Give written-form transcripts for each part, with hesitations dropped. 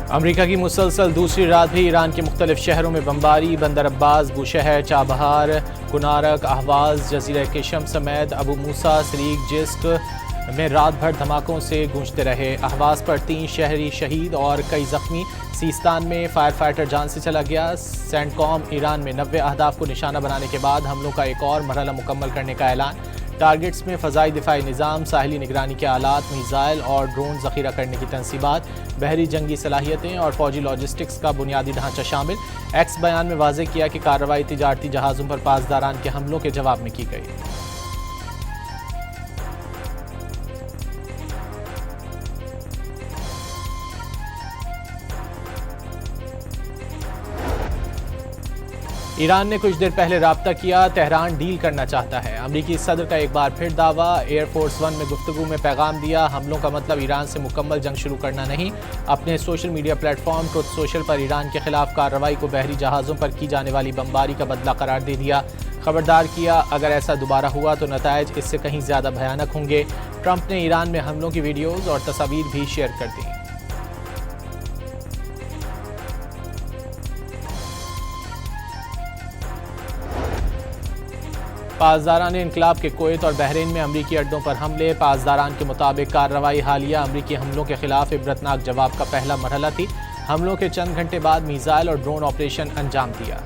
अमरीका की मुसलसल दूसरी रात भी ईरान के मुख्तलिफ शहरों में बमबारी, बंदर अब्बास, बुशहर, चाबहार, कुनारक, अहवाज, जजीरा केशम समेत अबू मूसा, सरीक, जिस्क में रात भर धमाकों से गूंजते रहे। अहवाज पर 3 शहरी शहीद और कई जख्मी। सीस्तान में फायर फाइटर जान से चला गया। सेंटकॉम ईरान में 90 अहदाफ को निशाना बनाने के बाद हमलों का एक और मरहला मुकम्मल करने का ऐलान। टारगेट्स में फ़ज़ाई दिफाई निज़ाम, साहिली निगरानी के आलात, मिसाइल और ड्रोन ज़ख़ीरा करने की तनसीबात, बहरी जंगी सलाहियतें और फ़ौजी लॉजिस्टिक्स का बुनियादी ढांचा शामिल। एक्स बयान में वाज़ेह किया कि कार्रवाई तिजारती जहाज़ों पर पासदारान के हमलों के जवाब में की गई। ईरान ने कुछ देर पहले राब्ता किया, तेहरान डील करना चाहता है। अमरीकी सदर का एक बार फिर दावा। एयरफोर्स 1 में गुफ्तगू में पैगाम दिया, हमलों का मतलब ईरान से मुकम्मल जंग शुरू करना नहीं। अपने social media platform truth social पर ईरान के खिलाफ कार्रवाई को बहरी जहाज़ों पर की जाने वाली बमबारी का बदला करार दे दिया। खबरदार किया, अगर ऐसा दोबारा हुआ तो नतायज इससे कहीं ज़्यादा भयानक होंगे। ट्रंप ने ईरान में हमलों की वीडियोज़ और तस्वीर भी शेयर कर दी। पासदारान इनकलाब के कुवैत और बहरीन में अमरीकी अड्डों पर हमले। पासदारान के मुताबिक कार्रवाई हालिया अमरीकी हमलों के खिलाफ इबरतनाक जवाब का पहला मरहला थी। हमलों के चंद घंटे बाद मिसाइल और ड्रोन ऑपरेशन अंजाम दिया।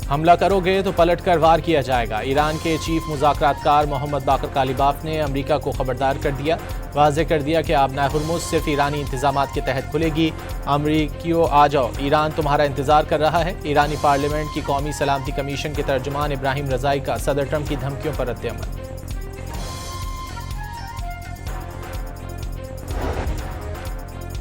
हमला करोगे तो पलट कर वार किया जाएगा। ईरान के चीफ मुज़ाकरातकार मोहम्मद बाकर कालिबाफ ने अमरीका को खबरदार कर दिया। वाज़ेह कर दिया कि आबनाए हुर्मुज़ सिर्फ ईरानी इंतजामात के तहत खुलेगी। अमरीकियों आ जाओ, ईरान तुम्हारा इंतजार कर रहा है। ईरानी पार्लियामेंट की कौमी सलामती कमीशन के तर्जुमान इब्राहिम रज़ाई का सदर ट्रंप की धमकियों पर रद्द-ए-अमल।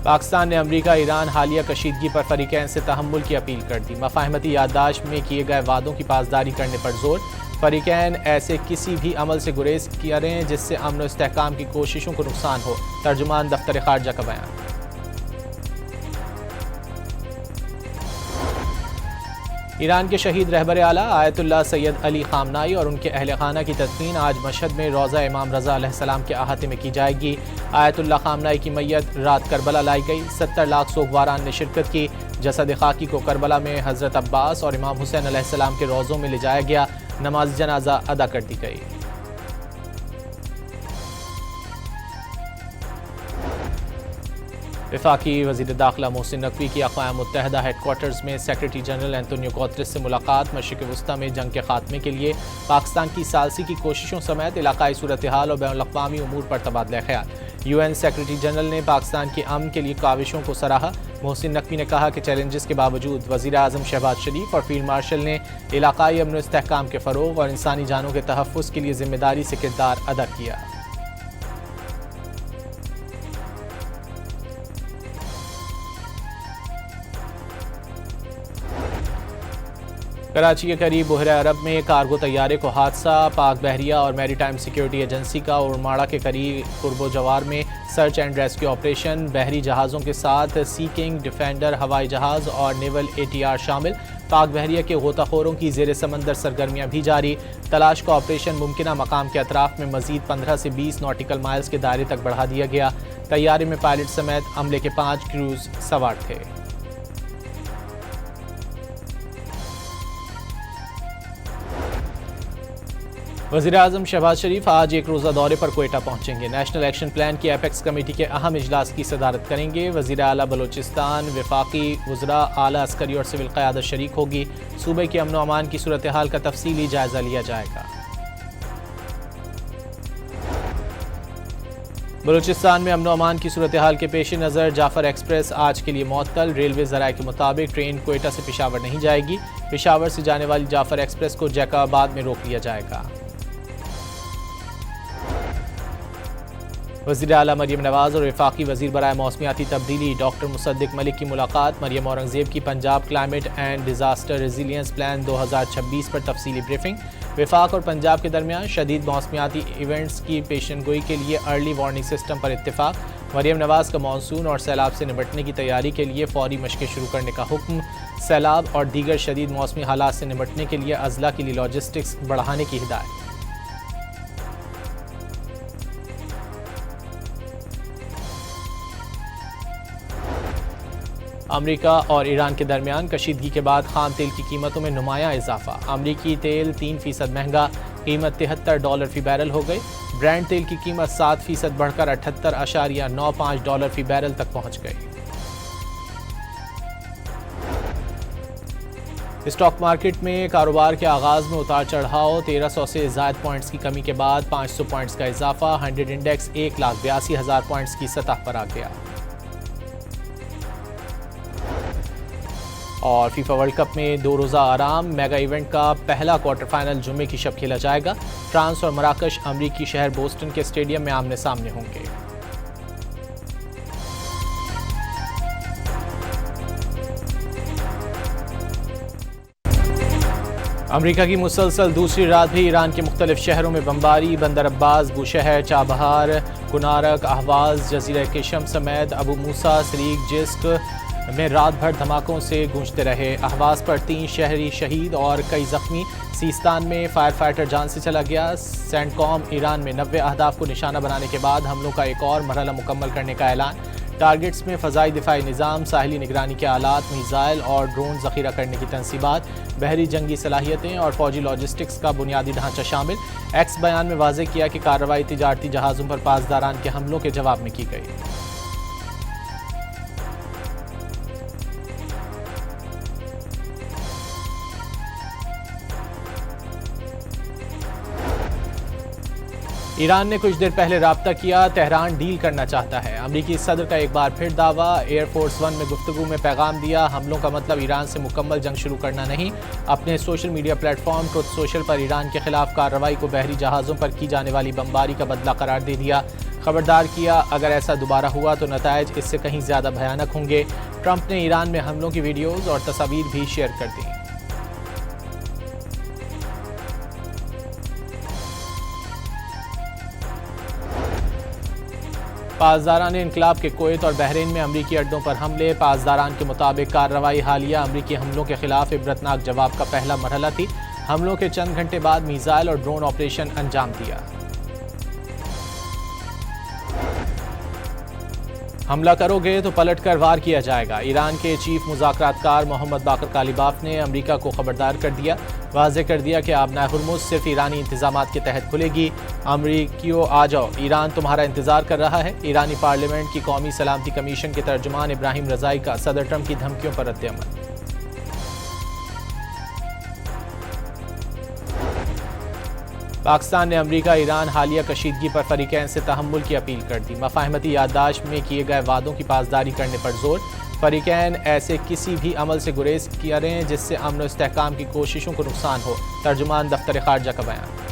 पाकिस्तान ने अमरीका ईरान हालिया कशीदगी पर फरीकैन से तहम्मुल की अपील कर दी। मफाहमती याददाश्त में किए गए वादों की पासदारी करने पर जोर। फरीकैन ऐसे किसी भी अमल से गुरेज करें जिससे अमन और इस्तेहकाम की कोशिशों को नुकसान हो। तर्जुमान दफ्तर खारजा का बयान। ईरान के शहीद रहबर आला आयतुल्लाह सैयद अली खामनाई और उनके अहल खाना की तदफीन आज मशहद में रोज़ा इमाम रज़ा अलैहिस्सलाम के अहाते में की जाएगी। आयतुल्लाह खामनाई की मैयत रात करबला लाई गई। 70 लाख सोगवारान ने शिरकत की। जसद खाकी को करबला में हज़रत अब्बास और इमाम हुसैन अलैहिस्सलाम के रोज़ों में ले जाया गया। नमाज जनाजा अदा कर दी गई। वफाकी वज़ीर दाखिला मोहसिन नकवी की अक़वाम मुत्तहिदा हेडक्वार्टर्स में सेक्रेटरी जनरल एंटोनियो गुतेरेस से मुलाकात। मशरिक़ वुस्ता में जंग के खात्मे के लिए पाकिस्तान की सालसी की कोशिशों समेत इलाकाई सूरत हाल और बैनुल-अक़वामी उमूर पर तबादला ख्याल। UN सेक्रेटरी जनरल ने पाकिस्तान के अमन के लिए काविशों को सराहा। मोहसिन नकवी ने कहा कि चैलेंजेस के बावजूद वज़ीर आज़म शहबाज शरीफ और फील्ड मार्शल ने इलाकाई अमन और इस्तेहकाम के फ़रोग़ और इंसानी जानों के तहफ़्फ़ुज़ के लिए ज़िम्मेदारी से किरदार अदा किया। कराची के करीब बहरे अरब में कार्गो तैयारे को हादसा। पाक बहरिया और मैरीटाइम सिक्योरिटी एजेंसी का उरमाड़ा के करीब कुर्बो जवार में सर्च एंड रेस्क्यू ऑपरेशन। बहरी जहाज़ों के साथ सी किंग, डिफेंडर हवाई जहाज़ और नेवल ATR शामिल। पाक बहरिया के गोताखोरों की ज़ेर समंदर सरगर्मियाँ भी जारी। तलाश का ऑपरेशन मुमकिना मकाम के अतराफ में मजीद 15 से 20 नॉटिकल माइल्स के दायरे तक बढ़ा दिया गया। तैयारे में पायलट समेत अमले के 5 क्रूज सवार थे। वज़ीर आज़म शहबाज शरीफ आज एक रोज़ा दौरे पर कोयटा पहुंचेंगे। नेशनल एक्शन प्लान की एपेक्स कमेटी के अहम इजलास की सदारत करेंगे। वज़ीर आला बलोचिस्तान, वफाकी वज़रा, आला अस्करी और सिविल क़यादत शरीक होगी। सूबे के अमन व अमान की सूरत हाल का तफसीली जायज़ा लिया जाएगा। बलूचिस्तान में अमन व अमान की सूरत हाल के पेश नज़र जाफ़र एक्सप्रेस आज के लिए मुअत्तल। रेलवे ज़राए के मुताबिक ट्रेन कोयटा से पेशावर नहीं जाएगी। पेशावर से जाने वाली जाफ़र एक्सप्रेस को जैकाबाद में रोक लिया जाएगा। वज़ीर आला मरियम नवाज़ और वफाकी वज़ीर बराए मौसमियाती तब्दीली डॉक्टर मुसद्दिक मलिक की मुलाकात। मरियम औरंगज़ेब की Punjab climate and disaster resilience plan 2026 पर तफसीली ब्रीफिंग। वफाक और पंजाब के दरमियान शदीद मौसमियाती इवेंट्स की पेशनगोई के लिए अर्ली वार्निंग सिस्टम पर इत्तिफाक। मरियम नवाज़ का मानसून और सैलाब से निपटने की तैयारी के लिए फौरी मशक़ें शुरू करने का हुक्म। सैलाब और दीगर शदीद मौसमी हालात से निपटने के लिए अज़ला के लिए लॉजिस्टिक्स बढ़ाने की हिदायत। अमेरिका और ईरान के दरमियान कशीदगी के बाद खाम तेल की कीमतों में नुमायां इजाफा। अमेरिकी तेल 3% महंगा, कीमत $73 फी बैरल हो गई। ब्रेंट तेल की कीमत 7% बढ़कर $78.95 फी बैरल तक पहुंच गई। स्टॉक मार्केट में कारोबार के आगाज में उतार चढ़ाव। 1300 से ज़ायद पॉइंट्स की कमी के बाद 500 पॉइंट्स का इजाफा। 100 इंडेक्स 1,82,000 पॉइंट्स की सतह पर आ गया। और फीफा वर्ल्ड कप में 2 रोज़ा आराम। मेगा इवेंट का पहला क्वार्टर फाइनल जुम्मे की शब खेला जाएगा। फ्रांस और मराकश अमरीकी शहर बोस्टन के स्टेडियम में आमने सामने होंगे। अमेरिका की मुसलसल दूसरी रात भी ईरान के मुख्तलिफ शहरों में बमबारी। बंदर अब्बास, बुशहर, चाबहार, कुनारक, अहवाज, जजीरा केशम समेत अबू मूसा, सरीक, जिस्क में रात भर धमाकों से गूंजते रहे। अहवाज पर 3 शहरी शहीद और कई जख्मी। सीस्तान में फायर फाइटर जान से चला गया। सेंटकॉम ईरान में 90 अहदाफ को निशाना बनाने के बाद हमलों का एक और मरहला मुकम्मल करने का ऐलान। टारगेट्स में फ़ज़ाई दिफाई निज़ाम, साहिली निगरानी के आलात, मिसाइल और ड्रोन ज़ख़ीरा करने की तनसीबात, बहरी जंगी सलाहियतें और फ़ौजी लॉजिस्टिक्स का बुनियादी ढांचा शामिल। एक्स बयान में वाज़ेह किया कि कार्रवाई तिजारती जहाज़ों पर पासदारान के हमलों के जवाब में की गई। ईरान ने कुछ देर पहले राब्ता किया, तेहरान डील करना चाहता है। अमरीकी सदर का एक बार फिर दावा। एयरफोर्स 1 में गुफ्तगू में पैगाम दिया, हमलों का मतलब ईरान से मुकम्मल जंग शुरू करना नहीं। अपने social media platform truth social पर ईरान के खिलाफ कार्रवाई को बहरी जहाज़ों पर की जाने वाली बमबारी का बदला करार दे दिया। खबरदार किया, अगर ऐसा दोबारा हुआ तो नतायज इससे कहीं ज़्यादा भयानक होंगे। ट्रंप ने ईरान में हमलों की वीडियोज़ और तस्वीर भी शेयर कर दी। पासदारान इनकलाब के कुवैत और बहरीन में अमरीकी अड्डों पर हमले। पासदारान के मुताबिक कार्रवाई हालिया अमरीकी हमलों के खिलाफ इबरतनाक जवाब का पहला मरहला थी। हमलों के चंद घंटे बाद मिसाइल और ड्रोन ऑपरेशन अंजाम दिया। हमला करोगे तो पलट कर वार किया जाएगा। ईरान के चीफ मुज़ाकरातकार मोहम्मद बाकर कालिबाफ ने अमरीका को खबरदार कर दिया। वाज़ेह कर दिया कि आबनाए हुर्मुज़ सिर्फ ईरानी इंतजामात के तहत खुलेगी। अमरीकियों आ जाओ, ईरान तुम्हारा इंतजार कर रहा है। ईरानी पार्लियामेंट की कौमी सलामती कमीशन के तर्जुमान इब्राहिम रज़ाई का सदर ट्रंप की धमकियों पर रद्द-ए-अमल। पाकिस्तान ने अमरीका ईरान हालिया कशीदगी पर फरीकैन से तहम्मुल की अपील कर दी। मफाहमती याददाश्त में किए गए वादों की पासदारी करने पर जोर। फरीकैन ऐसे किसी भी अमल से गुरेज करें जिससे अमन और इस्तेहकाम की कोशिशों को नुकसान हो। तर्जुमान दफ्तर खारजा का बयान।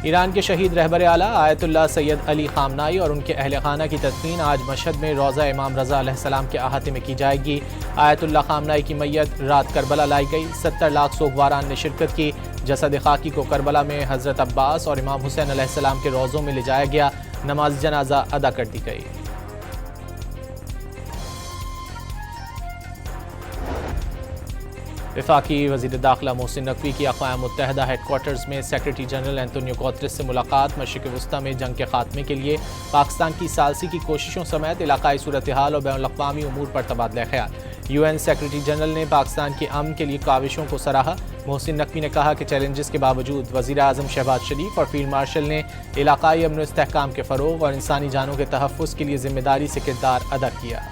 ईरान के शहीद रहबर आला आयतुल्लाह सैयद अली खामनाई और उनके अहल खाना की तदफीन आज मशहद में रोज़ा इमाम रज़ा अलैहिस्सलाम के अहाते में की जाएगी। आयतुल्लाह खामनाई की मैयत रात करबला लाई गई। 70 लाख सोगवारान ने शिरकत की। जसद खाकी को करबला में हज़रत अब्बास और इमाम हुसैन अलैहिस्सलाम के रोज़ों में ले जाया गया। नमाज जनाजा अदा कर दी गई। वफाकी वज़ीर दाखिला मोहसिन नकवी की अक़वाम मुत्तहिदा हेडक्वार्टर्स में सेक्रेटरी जनरल एंटोनियो गुतेरेस से मुलाकात। मशरिक़ वुस्ता में जंग के खात्मे के लिए पाकिस्तान की सालसी की कोशिशों समेत इलाकाई सूरत हाल और बैनुल-अक़वामी उमूर पर तबादला ख्याल। UN सेक्रेटरी जनरल ने पाकिस्तान के अमन के लिए काविशों को सराहा। मोहसिन नकवी ने कहा कि चैलेंजेस के बावजूद वज़ीर आज़म शहबाज शरीफ और फील्ड मार्शल ने इलाकाई अमन और इस्तेहकाम के फ़रोग़ और इंसानी जानों के तहफ़्फ़ुज़ के लिए ज़िम्मेदारी से किरदार अदा किया।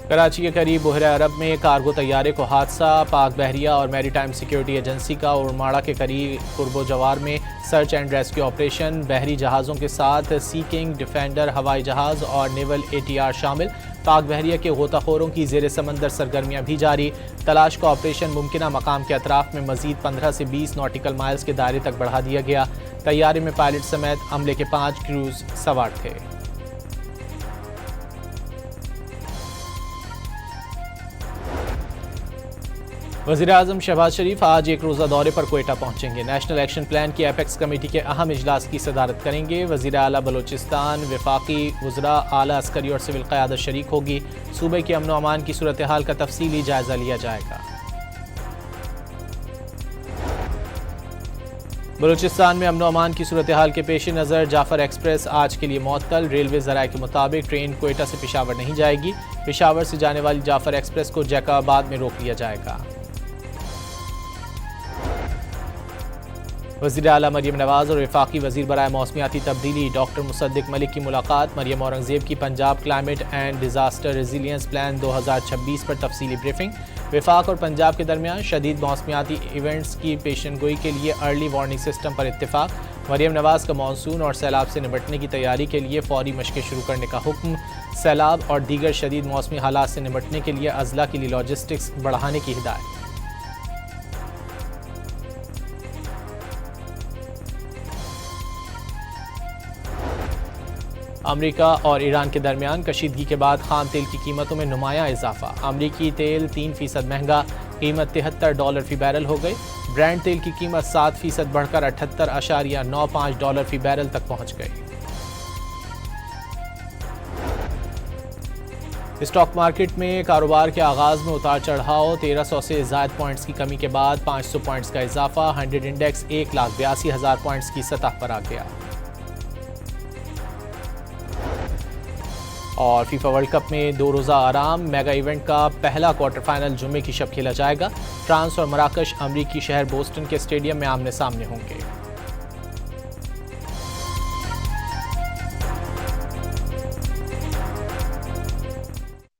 कराची के करीब बहरे अरब में कार्गो तैयारे को हादसा। पाक बहरिया और मैरीटाइम सिक्योरिटी एजेंसी का उरमाड़ा के करीब कुर्बो जवार में सर्च एंड रेस्क्यू ऑपरेशन। बहरी जहाज़ों के साथ सी किंग, डिफेंडर हवाई जहाज़ और नेवल ATR शामिल। पाक बहरिया के गोताखोरों की ज़ेर समंदर सरगर्मियाँ भी जारी। तलाश का ऑपरेशन मुमकिना मकाम के अतराफ में मजीद 15 से 20 नॉटिकल माइल्स के दायरे तक बढ़ा दिया गया। तैयारे में पायलट समेत अमले के 5 क्रूज सवार थे। वज़ीर आज़म शहबाज शरीफ आज एक रोज़ा दौरे पर कोयटा पहुंचेंगे। नेशनल एक्शन प्लान की एपेक्स कमेटी के अहम इजलास की सदारत करेंगे। वज़ीर आला बलोचिस्तान, वफाकी वज़रा, आला अस्करी और सिविल क़यादत शरीक होगी। सूबे के अमन व अमान की सूरत हाल का तफसीली जायज़ा लिया जाएगा। बलूचिस्तान में अमन अमान की सूरत हाल के पेश नज़र जाफर एक्सप्रेस आज के लिए मुअत्तल। रेलवे ज़राए के मुताबिक ट्रेन क्वेटा से पेशावर नहीं जाएगी। पेशावर से जाने वाली जाफर एक्सप्रेस को जैकाबाद में रोक लिया जाएगा। वज़ीर आला मरियम नवाज़ और वफाकी वज़ीर बराए मौसमियाती तब्दीली डॉक्टर मुसद्दिक मलिक की मुलाकात। मरियम औरंगज़ेब की Punjab climate and disaster resilience plan 2026 पर तफसीली ब्रीफिंग। वफाक और पंजाब के दरमियान शदीद मौसमियाती इवेंट्स की पेशनगोई के लिए अर्ली वार्निंग सिस्टम पर इत्तेफाक। मरियम नवाज़ का मानसून और सैलाब से निपटने की तैयारी के लिए फौरी मशक़ें शुरू करने का हुक्म। सैलाब और दीगर शदीद मौसमी हालात से निपटने के लिए अज़ला के लिए लॉजिस्टिक्स बढ़ाने की हिदायत। अमरीका और ईरान के दरमियान कशीदगी के बाद खाम तेल की कीमतों में नुमायां इजाफा। अमरीकी तेल 3% महंगा, कीमत $73 फी बैरल हो गई। ब्रांड तेल की कीमत 7% बढ़कर $78.95 फी बैरल तक पहुंच गई। स्टॉक मार्केट में कारोबार के आगाज में उतार चढ़ाव। 1300 से ज़ायद पॉइंट्स की कमी के बाद 500 पॉइंट्स का इजाफा। 100 इंडेक्स 1,82,000 पॉइंट्स की सतह पर आ गया। और फीफा वर्ल्ड कप में 2 रोज़ा आराम। मेगा इवेंट का पहला क्वार्टर फाइनल जुम्मे की शब खेला जाएगा। फ्रांस और मराकश अमरीकी शहर बोस्टन के स्टेडियम में आमने सामने होंगे।